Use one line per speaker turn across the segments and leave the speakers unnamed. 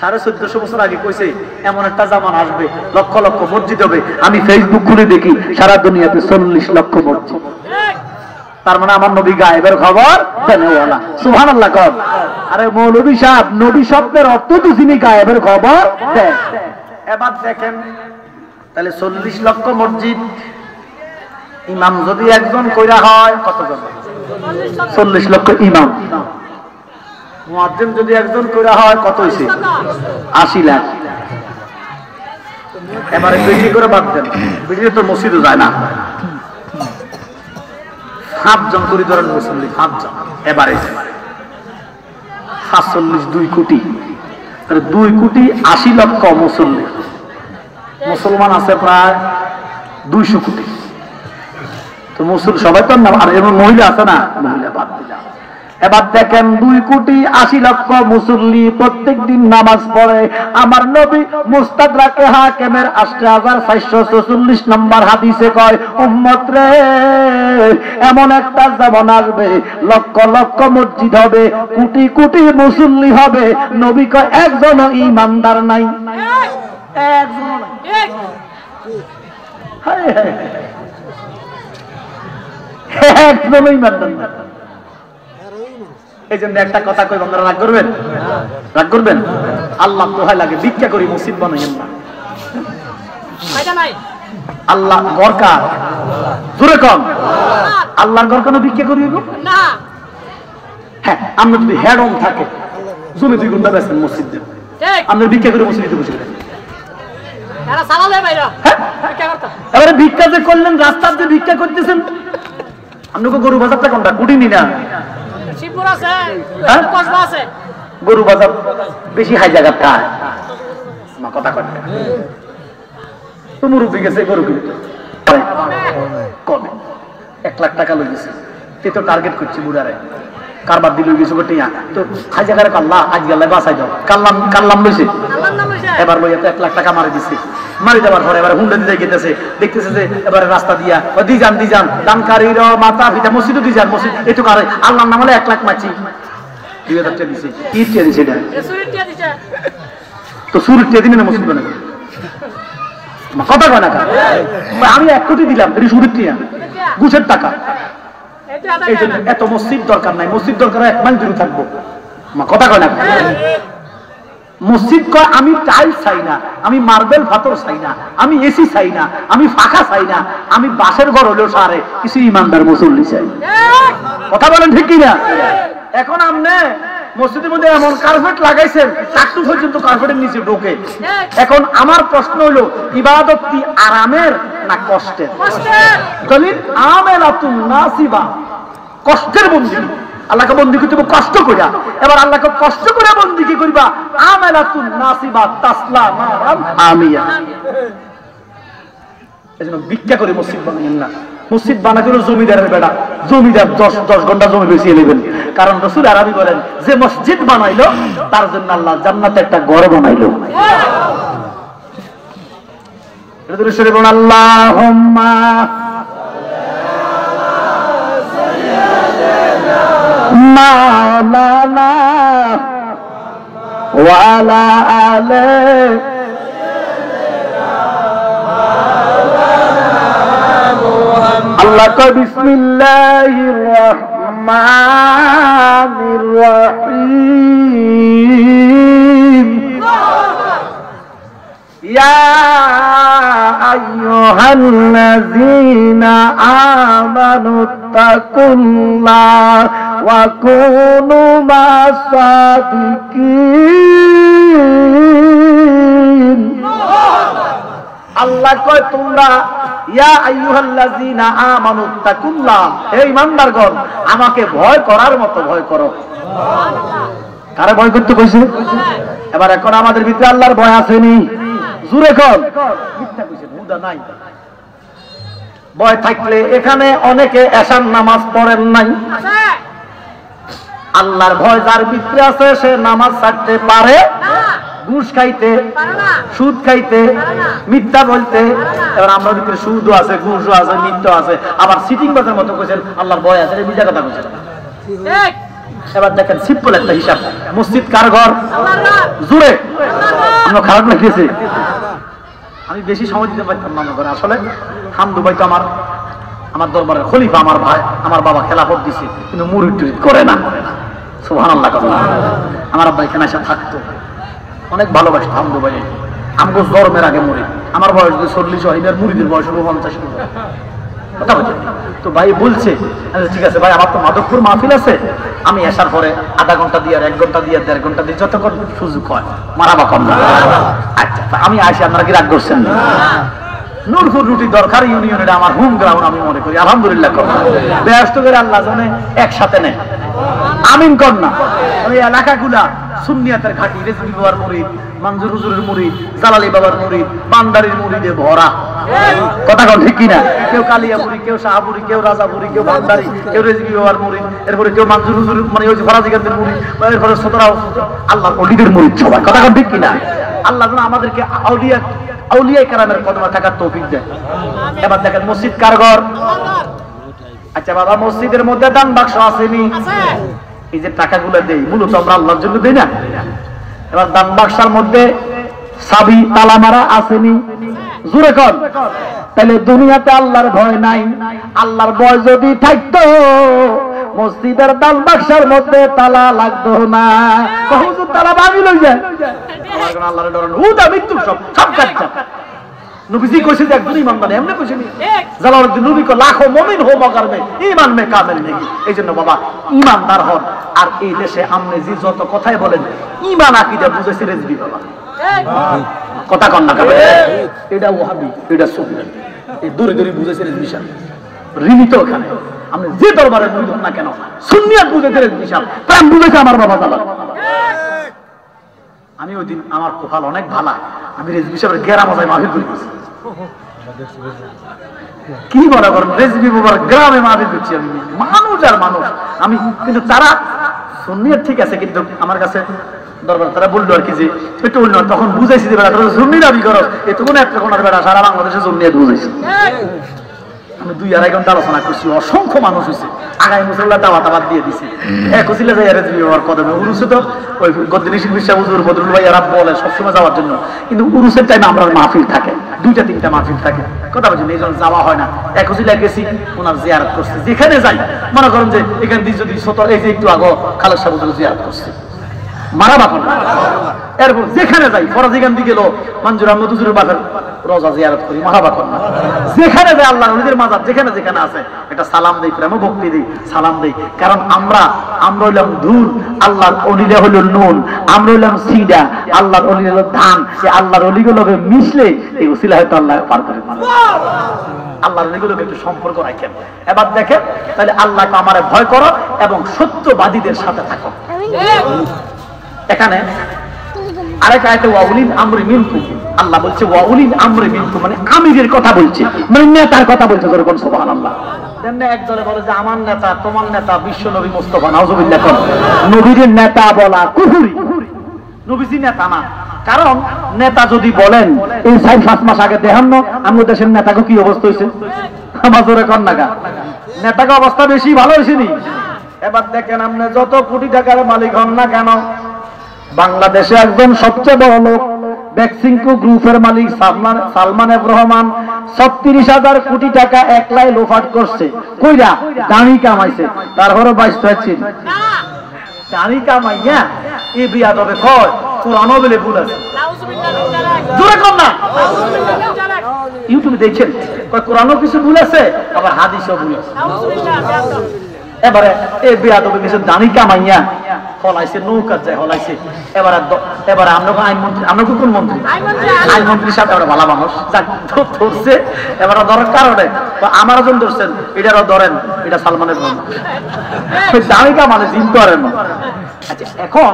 1450 বছর আগে কইছে এমন একটা জামান আসবে, লক্ষ লক্ষ মসজিদ হবে। আমি ফেসবুক খুলে দেখি সারা দুনিয়াতে 40 লক্ষ মসজিদ। তার মানে আমার নবী গায়েবের খবর জানেওয়ালা। সুবহানাল্লাহ কর। আরে মৌলভী সাহেব, নবী শব্দের অর্থ তো যিনি গায়েবের খবর দেন। এবার দেখেন তাহলে 40 লক্ষ মসজিদ ইমাম যদি একজন কইরা হয় কতজন? 40 লক্ষ ইমাম। মুয়াজ্জিন যদি একজন কইরা হয় কত হইছে? 80 লাখ। এবারে বেশি করে বাদ দেন, বেশি তো মসজিদও যায় না। 7 জন করে ধরেন মুসল্লি, 7 জন। এবারে 47 2 কোটি, 2 কোটি 80 লক্ষ মুসল্লি। মুসলমান আছে প্রায় 200 কোটি। তো মুসল সবাই তো না, আর এমন মহিলা আছে না, মহিলা বাদ দিলাম। এবার দেখেন 2 কোটি 80 লক্ষ মুসল্লি প্রত্যেক দিন নামাজ পড়ে। আমার নবী মুস্তাদরাকে হাকিমের 8444 নম্বর হাদিসে কয়, উম্মত রে এমন একটা জামান আসবে, লক্ষ লক্ষ মসজিদ হবে, কোটি কোটি মুসল্লি হবে, নবী কয় একজনও ঈমানদার নাই, একজনও নাই। হায় হায়, একজনও ঈমানদার নাই। এই জন্য একটা কথা কই, আপনারা রাগ করবেন? রাগ করবেন? আল্লাহ দোহাই লাগে, ভিক্ষা করি মসজিদ বানাইয়েন না। আল্লাহ ঘর কার? জোরে কম। আল্লাহর ঘর কেন ভিক্ষা করি না? হ্যাঁ, আমরা যদি হেড অন থাকে জমি 2 ঘন্টা বেছেন মসজিদ দেন, আমরা ভিক্ষা করে মসজিদে বসে গেলেন। এবারে ভিক্ষা যে করলেন, রাস্তার যে ভিক্ষা করতেছেন, আপনাকে গরু বাজারটা কোনটা? কুটিনি না, গরু বাজার বেশি হাই জায়গা খায়। কথা কয় তো মুরব্বী গেছে গরু কিনতে, কমে 1 লাখ টাকা লই গেছে, তো টার্গেট করছি বুড়ারে, কারবার দিল গেছে গোটিয়া। তো হাই জায়গার কাল্লা আজ গেলে বাঁচাই দাও, কাল্লাম লইছে, এবার লইয়া তো 1 লাখ টাকা মারি দিচ্ছে। মারি দেওয়ার পরে এবার হুন্ডা দিতে গেতেছে, দেখতেছে যে এবারে রাস্তা দিয়া দিজান দানকারীর মাথা পিতা মসজিদও দিজান, মসজিদ এটুকু আর আল্লাহর নাম হলে 1 লাখ মাছি 2000 টাকা দিছে। ইটিয়া দিছে এটা তো সুরটিয়া দিনে না মসজিদ বানাবে। কথা কয় না, আমি 1 কোটি দিলাম, এটি সুরটিয়া ঘুষের টাকা। এই জন্য এত মসজিদ দরকার নাই, মসজিদ দরকার 1 মাইল দূরে থাকবো। কথা কয় না, মসজিদ কয় আমি টাইলস চাই না, আমি মার্বেল পাথর চাই না, আমি এসি চাই না, আমি ফাঁকা চাই না, আমি বাসের ঘর হলেও সারে কিছু ইমানদার মুসল্লি চাই। কথা বলেন ঠিক কিনা? এখন আপনি মসজিদের মধ্যে এমন কার্পেট লাগাইছেন, চাকটু পর্যন্ত কার্পেটের নিচে ঢোকে। এখন আমার প্রশ্ন হলো, ইবাদত কি আরামের না কষ্টের? দলিল আমেলাতুন নাসিবা, কষ্টের বন্দী। আল্লাহকে বন্দী করতে কষ্ট করিয়া, এবার আল্লাহকে কষ্ট করে বন্দী কি করিবা? আমালাতুন নাসিবা তাসলা নারান আমিয়া। এজন্য ভিক্ষা করে মসজিদ বানাইেন না। মসজিদ বানাতে হলো জমিদারের বেড়া, জমিদার 10 ঘন্টা জমি বেচিয়ে নেবেন। কারণ রাসূল আরবি বলেন, যে মসজিদ বানাইলো তার জন্য আল্লাহ জান্নাতে একটা ঘর বানাইলো। এটা তো শরীফ আল্লাহুম্মা মাওলানা ওয়ালা আলে আল্লাহ কয় বিসমিল্লাহির রহমানির রহিম ইয়া আইয়ুহাল্লাযীনা আমানু তাকুল্লাহ ওয়া কুনু মাসাদিকিন। আল্লাহ কয় তোমরা ইয়া আইয়ুহাল্লাযীনা আমানু তাকুল্লাহ, হে ঈমানদারগণ আমাকে ভয় করার মতো ভয় করো। কারে ভয় করতে কইছে? এবার এখন আমাদের ভিতরে আল্লাহর ভয় আসেনি? জোরে কর। মিথ্যা কইছে, হুদা নাই। ভয় থাকলে এখানে অনেকে এশার নামাজ পড়েন নাই। আল্লাহর ভয় যার ভিতরে আছে সে নামাজ ছাড়তে পারে না, ঘুষ খাইতে, সুদ খাইতে, মিথ্যা বলতে। এবার আমরা ভিতরে সুদও আছে, ঘুষও আছে, মিথ্যা আছে, আবার সিটিং বাজের মতো কইছেন আল্লাহর ভয় আছে, মিথ্যা কথা কইছেন। এবার দেখেন সিম্পল একটা হিসাব, মসজিদ কার ঘর? জোরে আমার খারাপ লাগতেছে? আমি বেশি সময় দিতে পারতাম না করে। আসলে হামদু ভাই তো আমার দরবারের খলিফা, আমার ভাই, আমার বাবা খেলাফত দিছে, কিন্তু মুরিদ টুরিদ করে না। সুবহানাল্লাহ। আমার আব্বা এখানে এসে থাকতো, অনেক ভালোবাসতো হামদু ভাই। আমগো জন্মের আগে মুরিদ, আমার বয়স যদি 40 হয়, এর মুরিদের বয়স 50। কথা বলছে তো ভাই বলছে ঠিক আছে ভাই, আমার তো মাধবপুর মাহফিল আছে, আমি আসার পরে আধা ঘন্টা দিয়ে, আর 1 ঘন্টা দিয়ে, 1.5 ঘন্টা দিয়ে, যতক্ষণ সুযোগ হয় মারাবা কম না। আচ্ছা আমি আসি, আপনারা কি রাগ করছেন না? নূরপুর রুটি দরকার ইউনিয়নের আমার হোম গ্রাউন্ড আমি মনে করি। আলহামদুলিল্লাহ ব্যস্ত করে আল্লাহ জানে একসাথে নেই। আমিন কর না। ওই এলাকাগুলা সুন্নিয়াতের ঘাটি, রেজবি বাবার মুরিদ, মঞ্জুর হুজুরের মুরিদ, জালালি বাবার মুরিদ, বান্দারির মুরিদে ভরা। কথা কন ঠিক কিনা? কেউ কালিয়াপুরি, কেউ শাহপুরি, কেউ রাজাপুরি, কেউ বান্দারি, কেউ রেজবি বাবার মুরিদ, এরপরে কেউ মঞ্জুর হুজুর মানে ওই ফরাজিগাদের মুরিদ, এরপরে সতরাও আল্লাহ ওলিদের মুরিদ সবাই। কথা কন ঠিক কিনা? আল্লাহ যেন আমাদেরকে আউলিয়া কেরামের কদমে থাকার তৌফিক দেয়। এবার দেখেন মসজিদ কার ঘর? আচ্ছা বাবা, মসজিদের মধ্যে দান বাক্স আসেনি? এই যে টাকাগুলো দেই মূলত আমরা আল্লাহর জন্য দেই না? এবার দান বাক্সের মধ্যে চাবি তালা মারা আসেনি? জোরে কর। তাহলে দুনিয়াতে আল্লাহর ভয় নাই। আল্লাহর ভয় যদি থাকতো মসজিদের দান বাক্সের মধ্যে তালা লাগতো না। হুজুর তালা ভাঙি লই যায়, আল্লাহর ডর হুদা মৃত্যু সব কাজ। নবীজি কইছে যে একজন ইমানদার এমনি কইছে নি, জালালউদ্দিন নবী কো লাখো মুমিন হো মগর মে ঈমান মে কামিল নেই। এইজন্য বাবা ইমানদার হন। আর এই দেশে আমনে জি যত কথাই বলেন ঈমান আকীদা বুঝাইছে রেজবি বাবা। কথা কন না কাবে, এটা ওয়াহাবি, এটা সুফি, এই দূরে দূরে বুঝাইছে রেজবি সাহেব। ঋণী তো ওখানে আপনি যে দরবারে মুরিদ হন না কেন, সুন্নিয়ত বুঝাইছে রেজবি সাহেব, প্রেম বুঝাইছে আমার বাবা জালাল। আমি ওই দিন আমার কোহাল অনেক ভালা, আমি রেজবি সাহেবের গেরা মজায় মাহফিল করেছি। কি মনে করেন রেজবি বাবার গ্রামে মাহফিল করছি আমি, মানুষ আর মানুষ। আমি কিন্তু তারা সুন্নিয়ত ঠিক আছে, কিন্তু আমার কাছে দরবার তারা বললো আর কি যে একটু বললো, তখন বুঝাইছি যে বেড়া সুন্নি দাবি করো, এতক্ষণ একটা কোনার বেড়া সারা বাংলাদেশে সুন্নিয়ত বুঝাইছি। আমি 2-2.5 ঘন্টা আলোচনা করছি, অসংখ্য মানুষ হয়েছে, আগামী মুসল্লা দাওয়াত আবাদ দিয়ে দিছে। কুচিলা যাই রেজবি বাবার কদমে উরুসে তো ওই গদ্দিনী শিল্পী সাহেব হুজুর বদরুল ভাই এরা বলে সবসময় যাওয়ার জন্য, কিন্তু উরুসের টাইমে আমরা মাহফিল থাকে, 2-3টা মাহফিল থাকে। কথা বলছেন এই জন্য যাওয়া হয় না। কুচিলা গেছি, ওনার জিয়ারত করছি। যেখানে যাই মনে করেন যে এখান দিয়ে যদি এই যে একটু আগে খালেদ সাহেব হুজুর জিয়ারত করছি, মারা বাখন। এরপর যেখানে যাই ফরাজিগান দিয়ে গেল মঞ্জুর আহমদ হুজুরের বাজার রোজা জিয়ারত করি, মাহাবাখন। যেখানে যায় আল্লাহ নবীর মাজার যেখানে যেখানে আছে এটা সালাম দেই, প্রেম ভক্তি দেই, সালাম দেই। কারণ আমরা হইলাম ধুল, আল্লাহর অলিরা হইল নুন, আমরা হইলাম সিডা, আল্লাহর অলি হলো ধান। এই আল্লাহর অলিগুলোকে মিশলে এই উসিলা হয়তো আল্লাহ পার করে। আল্লাহর অলিগুলোকে একটু সম্পর্ক রাখেন। এবার দেখেন তাহলে আল্লাহকে আমারে ভয় করো এবং সত্যবাদীদের সাথে থাকো। এখানে আরেক আয়াতে ওয়াউলিন আমরি মিনকুম, আল্লাহ বলছে ওয়াউলিন আমরি মিনকুম, মানে আমিরের কথা বলছে, মানে নেতার কথা বলছে। যখন সুবহানাল্লাহ তেমনি একদলে বলে যে আমার নেতা, তোমার নেতা বিশ্ব নবী মুস্তাফা, নাউজুবিল্লাহ। কোন নবীর নেতা বলা কুফরি, নবীজি নেতা না। কারণ নেতা যদি বলেন এই 4-5 মাস আগে দেখেন না আমাদের দেশের নেতাকে কি অবস্থা হয়েছে, আমার জোরে কন না, নেতাকে অবস্থা বেশি ভালো হয়েছে নি। এবার দেখেন আপনি যত কোটি টাকার মালিক হন না কেন, বাংলাদেশে একজন সবচেয়ে বড় লোক বেক্সিমকো গ্রুপের মালিক সালমান এফ রহমান 36,000 কোটি টাকা একলাই লোফাট করছে। কইরা দাঁড়ি কামাইছে, তারপরে 22 হচ্ছে দাঁড়ি কামাইয়া এই বিয়াদবে কয় কোরআনও বলে ভুল আছে। জোরে কম না, ইউটিউবে দেখছেন কোরআনও কিছু ভুল আছে, আবার হাদিসও ভুল আছে। এবারে এই বিয়াদবে কিছু দাঁড়ি কামাইয়া হলাইছে, নৌকার যায় হলাইছে। এবারে আমরা আইনমন্ত্রী, আমরা কোন মন্ত্রী, আইনমন্ত্রীর সাথে আমরা ভালো মানুষ ধরছে। এবার ধরার কারণে আমার জন ধরছেন, এটারও ধরেন, এটা সালমানের দাঁড়িকা মানে চিনতে পারেন না। আচ্ছা এখন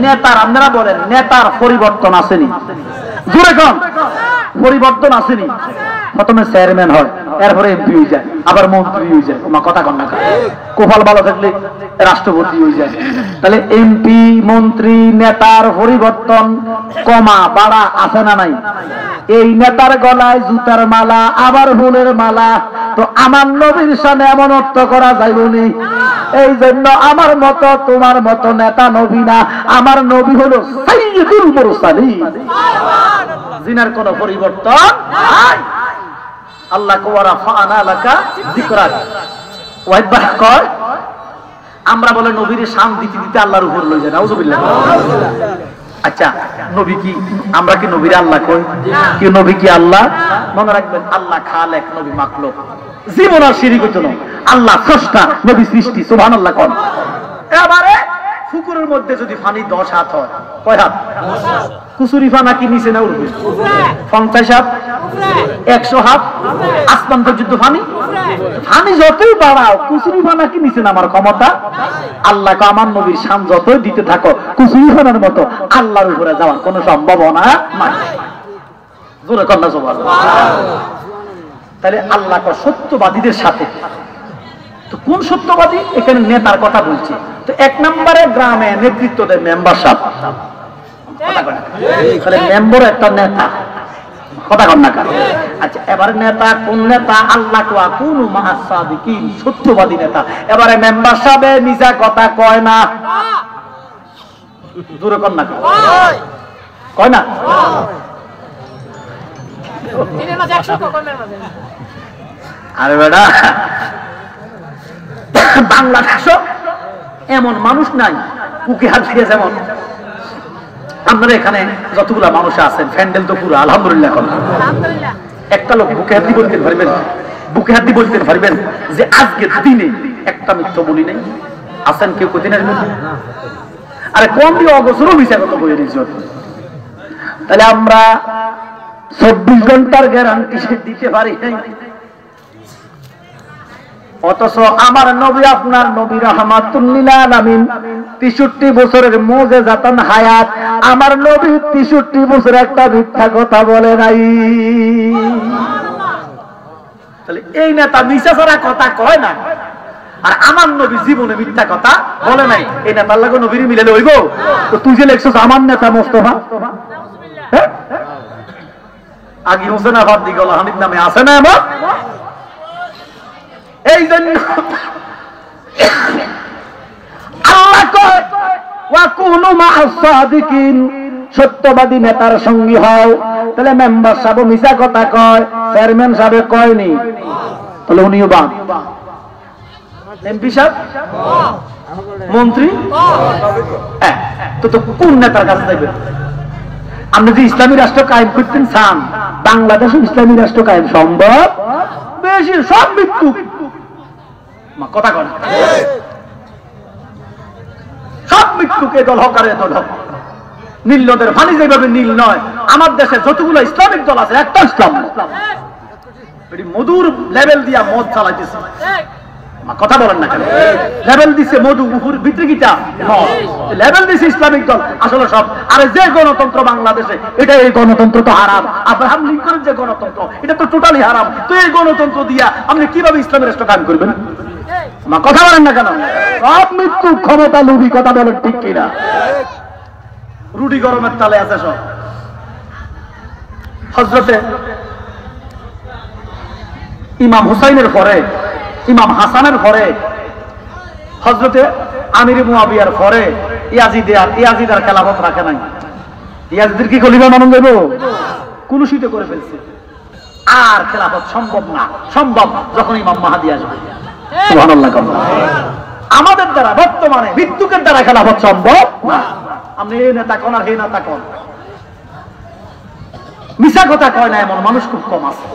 নেতার, আপনারা বলেন নেতার পরিবর্তন আসেনি? জোরে কোন পরিবর্তন আসেনি? প্রথমে চেয়ারম্যান হয়, এরপরে এমপি হয়ে যায়, আবার মন্ত্রী হয়ে যায়। আমার কথা কন না, কপাল ভালো থাকলে রাষ্ট্রপতি হয়ে যায়। তাহলে এমপি, মন্ত্রী, নেতার পরিবর্তন কমা বাড়া আছে না নাই? এই নেতার গলায় জুতার মালা, আবার ফুলের মালা, তো আমার নবীর সামনে এমন অর্থ করা যাইবনি। এই জন্য আমার মতো তোমার মতো নেতা নবী না, আমার নবী হলো সাইয়্যিদুল মুরসালিন। জিনার কোনো পরিবর্তন নাই। আল্লাহ কোয়ারা ফাআনা লাকা যিকরাক। ওয়াইবাহ কয় আমরা বলে নবীর শান দিতে দিতে আল্লাহর উপর লই যায়, নাউযুবিল্লাহ। আচ্ছা, নবী কি, আমরা কি নবীর আল্লাহ কই? কি নবী কি আল্লাহ? মনে রাখবেন, আল্লাহ খালেক, নবী মাখলুক। জীবন আর শিরিক হইতো না। আল্লাহ স্রষ্টা, নবী সৃষ্টি। সুবহানাল্লাহ কোন। এবারে পুকুরের মধ্যে যদি পানি 10 হাত হয়, কয় হাত? কুসুরি ফানা কি নিচে না উঠবে? 50 হাত, 100 হাত, আসমান পর্যন্ত পানি। পানি যতই বাড়াও, কুসুরি ফানা কি নিচে নামার ক্ষমতা? আল্লাহকে আমার নবীর শান যতই দিতে থাকো, কুসুরি ফানার মতো আল্লাহর উপরে যাওয়ার কোনো সম্ভাবনা নাই। জোরে কন্যা সুবহানাল্লাহ। তাহলে আল্লাহ সত্যবাদীদের সাথে, তো কোন সত্যবাদী? এখানে নেতার কথা বলছে। তো 1 নম্বরে গ্রামে নেতৃত্ব দেয় মেম্বার সাহেব। মেম্বার একটা নেতা, কথা কন না। আচ্ছা, এবারে নেতা কোন নেতা? আল্লাহ কোয়া কোন মাসাদিকিন, সত্যবাদী নেতা। এবারে মেম্বার সাহেব মিছা কথা কয় না, দূরে কন না, কয় না। আরে বেটা, বাংলাদেশ এমন মানুষ নাই বুকে হাত দিয়ে, যেমন আপনারা এখানে যতগুলা মানুষ আছেন, ফ্যান্ডেল তো পুরো আলহামদুলিল্লাহ। একটা লোক বুকে হাত দিয়ে বলতে পারবেন, বুকে হাত দিয়ে বলতে পারবেন যে আজকের দিনে একটা মিথ্যা বলি নাই? আছেন কেউ কদিনের মধ্যে? আরে কম দিয়ে অগোচরও মিশা কথা বলে দিয়েছ। তাহলে আমরা 24 ঘন্টার গ্যারান্টি দিতে পারি নাই, অথচ আমার নবী, আপনার নবী রাহমাতুল লিল আলামিন 63 বছরের মুজিজাতান হায়াত, আমার নবী 63 বছর একটা মিথ্যা কথা বলে নাই। তাহলে এই নেতা মিছা ছাড়া কথা কয় না, আর আমার নবী জীবনে মিথ্যা কথা বলে নাই। এই নেতার লাগে নবীর মিলালে হইব? তো তুই যে লেখছস আমার নেতা মোস্তফা, আগে হোসেন আফাদ দিগল হামিদ নামে আছে না এমন? এই জন্য আল্লাহ কয় ওয়া কুনু মা'আস সাদিকিন, সত্যবাদী নেতার সঙ্গী হও। তাহলে মেম্বার সাহেব মিছা কথা কয়, চেয়ারম্যান সাহেব কয়নি, তাহলে উনিও বাদ। এমপি সাহেব, মন্ত্রী, তো কোন নেতার কাছে যাইবেন? আপনি যে ইসলামী রাষ্ট্র কায়েম করতেন চান, বাংলাদেশে ইসলামী রাষ্ট্র কায়েম সম্ভব? বেশি সব মৃত্যু। কথা কন, সব মৃত্যুকে দল হকারে দল হক। নীল নদের পানি যেভাবে নীল নয়, আমার দেশে যতগুলো ইসলামিক দল আছে একটা ইসলাম মধুর লেভেল দিয়া মদ চালাইতেছে। কথা বলেন না কেন? লেভেল দিছে মধু, উপর ভিতরে কিটা লেভেল দিছে ইসলামিক দল। আসলে সব, আরে যে গণতন্ত্র বাংলাদেশে, এটা এই গণতন্ত্র তো হারাম। আব্রাহাম লিঙ্কনের যে গণতন্ত্র, এটা তো টোটালি হারাম। তো এই গণতন্ত্র দিয়া আপনি কিভাবে ইসলামের রাষ্ট্র কায়েম করবেন? কথা বলেন না কেন? সব মৃত্যু ক্ষমতা লুবি। কথা বলেন ঠিক কিনা? রুটি গরমের তালে আছে সব। হযরতে ইমাম হুসাইনের পরে, ইমাম হাসানের পরে, হযরতে আমির মুয়াবিয়ার পরে ইয়াজিদ আর খেলাফত রাখে নাই। ইয়াজিদের কি খলিফা মানন যাইব? কুলুষিত করে ফেলছে। আর খেলাফত সম্ভব না, সম্ভব যখন ইমাম মাহদী আসবে। সুবহানাল্লাহ। আমাদের দ্বারা বর্তমানে মৃত্যুকের দ্বারা খেলাফত সম্ভব না। আপনি এই নেতা কোন আর হে নেতা কোন, মিছা কথা কয় না এমন মানুষ খুব কম আছে।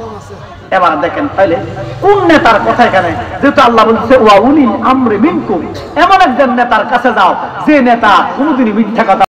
এবার দেখেন তাইলে কোন নেতার কথা এখানে, যেহেতু আল্লাহ বলছে ওয়া উলিল আমরি মিনকুম, এমন একজন নেতার কাছে যাও যে নেতা কোনদিনই মিথ্যা কথা